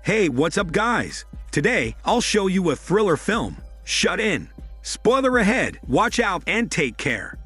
Hey, what's up guys? Today, I'll show you a thriller film, Shut In. Spoiler ahead, watch out and take care.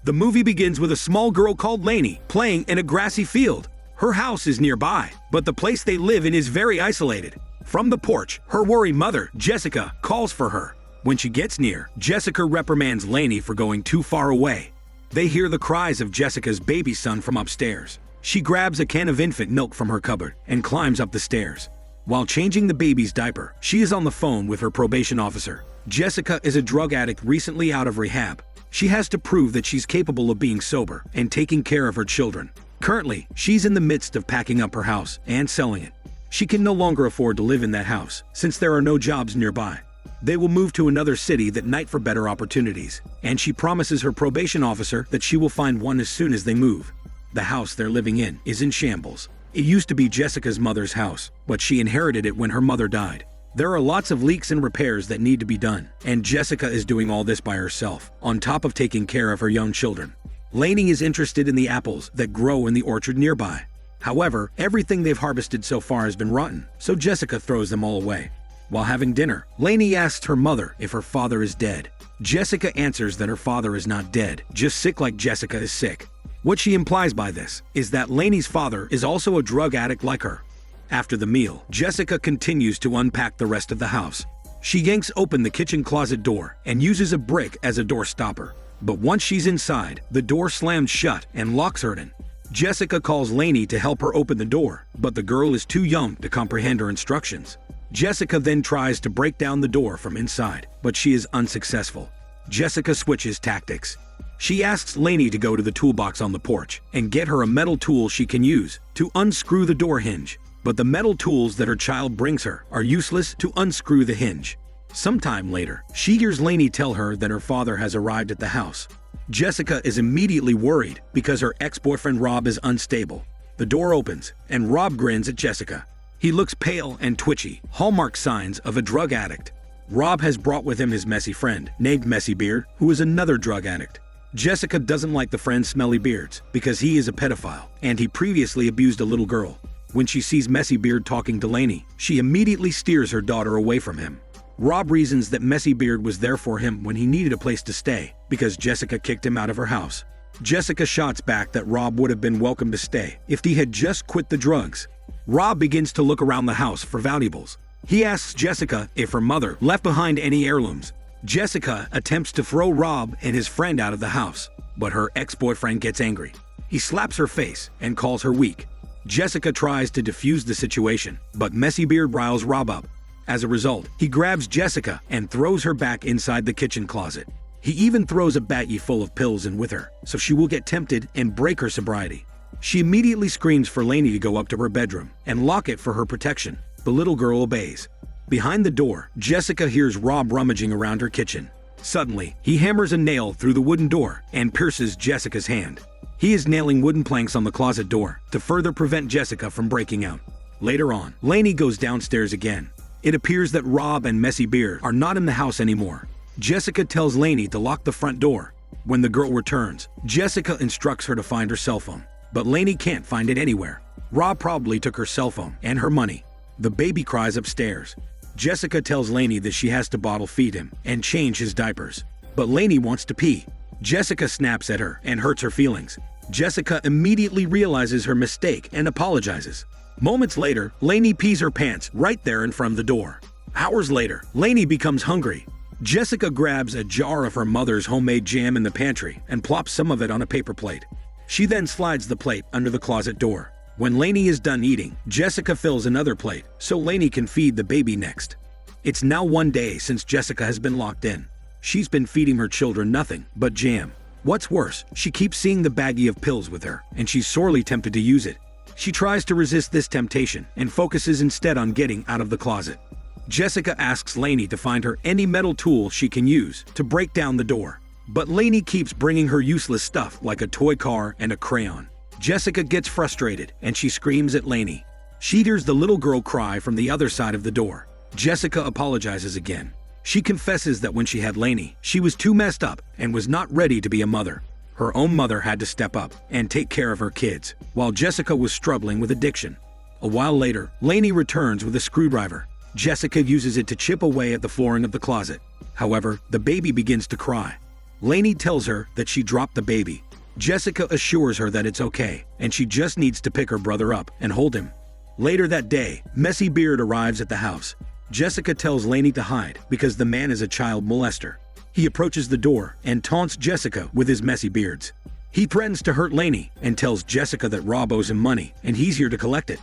The movie begins with a small girl called Lainey playing in a grassy field. Her house is nearby, but the place they live in is very isolated. From the porch, her worried mother, Jessica, calls for her. When she gets near, Jessica reprimands Lainey for going too far away. They hear the cries of Jessica's baby son from upstairs. She grabs a can of infant milk from her cupboard and climbs up the stairs. While changing the baby's diaper, she is on the phone with her probation officer. Jessica is a drug addict recently out of rehab. She has to prove that she's capable of being sober and taking care of her children. Currently, she's in the midst of packing up her house and selling it. She can no longer afford to live in that house since there are no jobs nearby. They will move to another city that night for better opportunities, and she promises her probation officer that she will find one as soon as they move. The house they're living in is in shambles. It used to be Jessica's mother's house, but she inherited it when her mother died. There are lots of leaks and repairs that need to be done, and Jessica is doing all this by herself, on top of taking care of her young children. Lainey is interested in the apples that grow in the orchard nearby. However, everything they've harvested so far has been rotten, so Jessica throws them all away. While having dinner, Lainey asks her mother if her father is dead. Jessica answers that her father is not dead, just sick like Jessica is sick. What she implies by this is that Lainey's father is also a drug addict like her. After the meal, Jessica continues to unpack the rest of the house. She yanks open the kitchen closet door and uses a brick as a door stopper. But once she's inside, the door slams shut and locks her in. Jessica calls Lainey to help her open the door, but the girl is too young to comprehend her instructions. Jessica then tries to break down the door from inside, but she is unsuccessful. Jessica switches tactics. She asks Lainey to go to the toolbox on the porch and get her a metal tool she can use to unscrew the door hinge. But the metal tools that her child brings her are useless to unscrew the hinge. Sometime later, she hears Lainey tell her that her father has arrived at the house. Jessica is immediately worried because her ex-boyfriend Rob is unstable. The door opens, and Rob grins at Jessica. He looks pale and twitchy, hallmark signs of a drug addict. Rob has brought with him his messy friend, named Messy Beard, who is another drug addict. Jessica doesn't like the friend's smelly beards because he is a pedophile, and he previously abused a little girl. When she sees Messy Beard talking to Lainey, she immediately steers her daughter away from him. Rob reasons that Messy Beard was there for him when he needed a place to stay because Jessica kicked him out of her house. Jessica shots back that Rob would have been welcome to stay if he had just quit the drugs. Rob begins to look around the house for valuables. He asks Jessica if her mother left behind any heirlooms. Jessica attempts to throw Rob and his friend out of the house, but her ex-boyfriend gets angry. He slaps her face and calls her weak. Jessica tries to defuse the situation, but Messy Beard riles Rob up. As a result, he grabs Jessica and throws her back inside the kitchen closet. He even throws a baggie full of pills in with her, so she will get tempted and break her sobriety. She immediately screams for Lainey to go up to her bedroom and lock it for her protection. The little girl obeys. Behind the door, Jessica hears Rob rummaging around her kitchen. Suddenly, he hammers a nail through the wooden door and pierces Jessica's hand. He is nailing wooden planks on the closet door to further prevent Jessica from breaking out. Later on, Lainey goes downstairs again. It appears that Rob and Messy Beard are not in the house anymore. Jessica tells Lainey to lock the front door. When the girl returns, Jessica instructs her to find her cell phone, but Lainey can't find it anywhere. Rob probably took her cell phone and her money. The baby cries upstairs. Jessica tells Lainey that she has to bottle feed him and change his diapers, but Lainey wants to pee. Jessica snaps at her and hurts her feelings. Jessica immediately realizes her mistake and apologizes. Moments later, Lainey pees her pants right there in front of the door. Hours later, Lainey becomes hungry. Jessica grabs a jar of her mother's homemade jam in the pantry and plops some of it on a paper plate. She then slides the plate under the closet door. When Lainey is done eating, Jessica fills another plate so Lainey can feed the baby next. It's now 1 day since Jessica has been locked in. She's been feeding her children nothing but jam. What's worse, she keeps seeing the baggie of pills with her, and she's sorely tempted to use it. She tries to resist this temptation and focuses instead on getting out of the closet. Jessica asks Lainey to find her any metal tool she can use to break down the door. But Lainey keeps bringing her useless stuff like a toy car and a crayon. Jessica gets frustrated and she screams at Lainey. She hears the little girl cry from the other side of the door. Jessica apologizes again. She confesses that when she had Lainey, she was too messed up and was not ready to be a mother. Her own mother had to step up and take care of her kids, while Jessica was struggling with addiction. A while later, Lainey returns with a screwdriver. Jessica uses it to chip away at the flooring of the closet. However, the baby begins to cry. Lainey tells her that she dropped the baby. Jessica assures her that it's okay, and she just needs to pick her brother up and hold him. Later that day, Messy Beard arrives at the house. Jessica tells Lainey to hide because the man is a child molester. He approaches the door and taunts Jessica with his messy beards. He threatens to hurt Lainey and tells Jessica that Rob owes him money and he's here to collect it.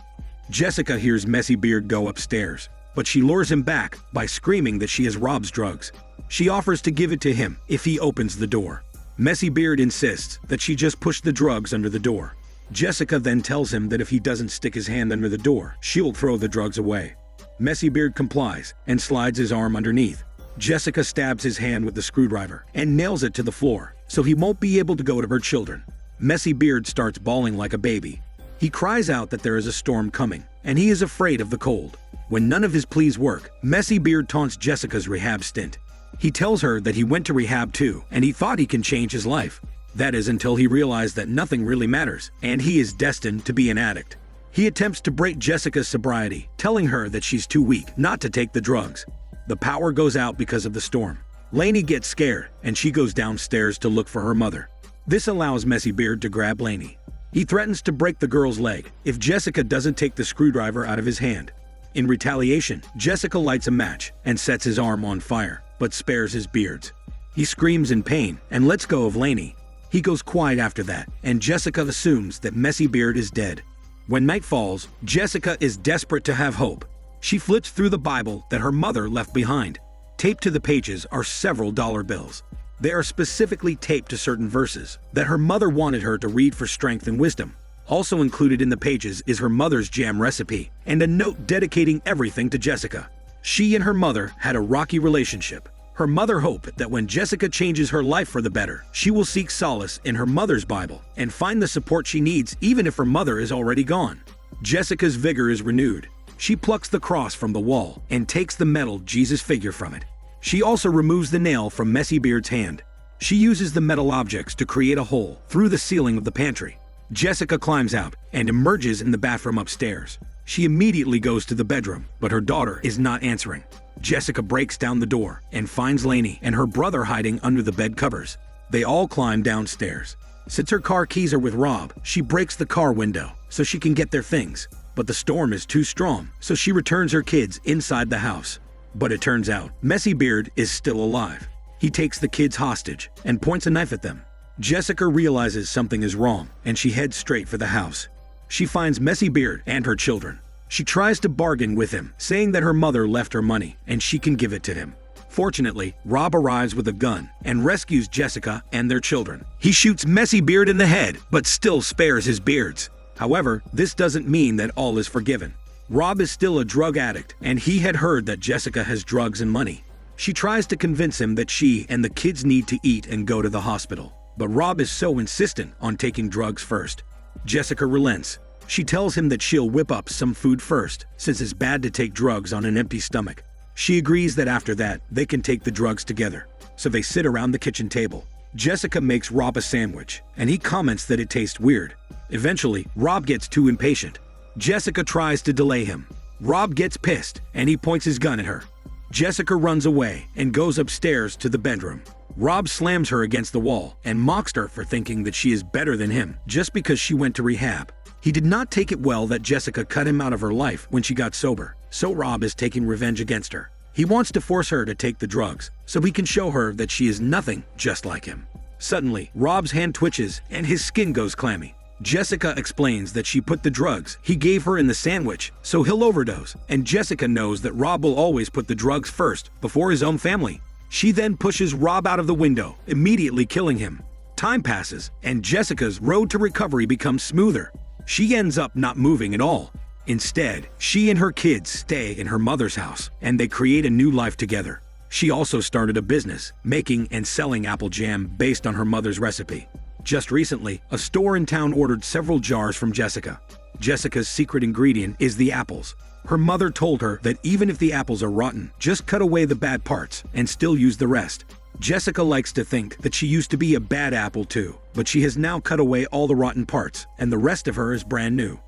Jessica hears Messy Beard go upstairs, but she lures him back by screaming that she has Rob's drugs. She offers to give it to him if he opens the door. Messy Beard insists that she just pushed the drugs under the door. Jessica then tells him that if he doesn't stick his hand under the door, she'll throw the drugs away. Messy Beard complies and slides his arm underneath. Jessica stabs his hand with the screwdriver and nails it to the floor, so he won't be able to go to her children. Messy Beard starts bawling like a baby. He cries out that there is a storm coming, and he is afraid of the cold. When none of his pleas work, Messy Beard taunts Jessica's rehab stint. He tells her that he went to rehab too, and he thought he can change his life. That is until he realized that nothing really matters, and he is destined to be an addict. He attempts to break Jessica's sobriety, telling her that she's too weak not to take the drugs. The power goes out because of the storm. Lainey gets scared, and she goes downstairs to look for her mother. This allows Messy Beard to grab Lainey. He threatens to break the girl's leg if Jessica doesn't take the screwdriver out of his hand. In retaliation, Jessica lights a match and sets his arm on fire, but spares his beards. He screams in pain and lets go of Lainey. He goes quiet after that, and Jessica assumes that Messy Beard is dead. When night falls, Jessica is desperate to have hope. She flips through the Bible that her mother left behind. Taped to the pages are several dollar bills. They are specifically taped to certain verses that her mother wanted her to read for strength and wisdom. Also included in the pages is her mother's jam recipe and a note dedicating everything to Jessica. She and her mother had a rocky relationship. Her mother hoped that when Jessica changes her life for the better, she will seek solace in her mother's Bible and find the support she needs even if her mother is already gone. Jessica's vigor is renewed. She plucks the cross from the wall and takes the metal Jesus figure from it. She also removes the nail from Messy Beard's hand. She uses the metal objects to create a hole through the ceiling of the pantry. Jessica climbs out and emerges in the bathroom upstairs. She immediately goes to the bedroom, but her daughter is not answering. Jessica breaks down the door and finds Lainey and her brother hiding under the bed covers. They all climb downstairs. Since her car keys are with Rob, she breaks the car window so she can get their things. But the storm is too strong, so she returns her kids inside the house. But it turns out, Messy Beard is still alive. He takes the kids hostage and points a knife at them. Jessica realizes something is wrong, and she heads straight for the house. She finds Messy Beard and her children. She tries to bargain with him, saying that her mother left her money and she can give it to him. Fortunately, Rob arrives with a gun and rescues Jessica and their children. He shoots Messy Beard in the head, but still spares his beards. However, this doesn't mean that all is forgiven. Rob is still a drug addict, and he had heard that Jessica has drugs and money. She tries to convince him that she and the kids need to eat and go to the hospital. But Rob is so insistent on taking drugs first. Jessica relents. She tells him that she'll whip up some food first, since it's bad to take drugs on an empty stomach. She agrees that after that, they can take the drugs together. So they sit around the kitchen table. Jessica makes Rob a sandwich, and he comments that it tastes weird. Eventually, Rob gets too impatient. Jessica tries to delay him. Rob gets pissed, and he points his gun at her. Jessica runs away and goes upstairs to the bedroom. Rob slams her against the wall and mocks her for thinking that she is better than him just because she went to rehab. He did not take it well that Jessica cut him out of her life when she got sober, so Rob is taking revenge against her. He wants to force her to take the drugs so he can show her that she is nothing just like him. Suddenly, Rob's hand twitches and his skin goes clammy. Jessica explains that she put the drugs he gave her in the sandwich so he'll overdose, and Jessica knows that Rob will always put the drugs first before his own family. She then pushes Rob out of the window, immediately killing him. Time passes, and Jessica's road to recovery becomes smoother. She ends up not moving at all. Instead, she and her kids stay in her mother's house, and they create a new life together. She also started a business, making and selling apple jam based on her mother's recipe. Just recently, a store in town ordered several jars from Jessica. Jessica's secret ingredient is the apples. Her mother told her that even if the apples are rotten, just cut away the bad parts and still use the rest. Jessica likes to think that she used to be a bad apple too, but she has now cut away all the rotten parts, and the rest of her is brand new.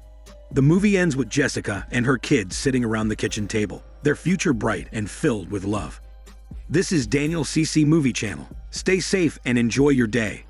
The movie ends with Jessica and her kids sitting around the kitchen table, their future bright and filled with love. This is Daniel CC Movie Channel. Stay safe and enjoy your day.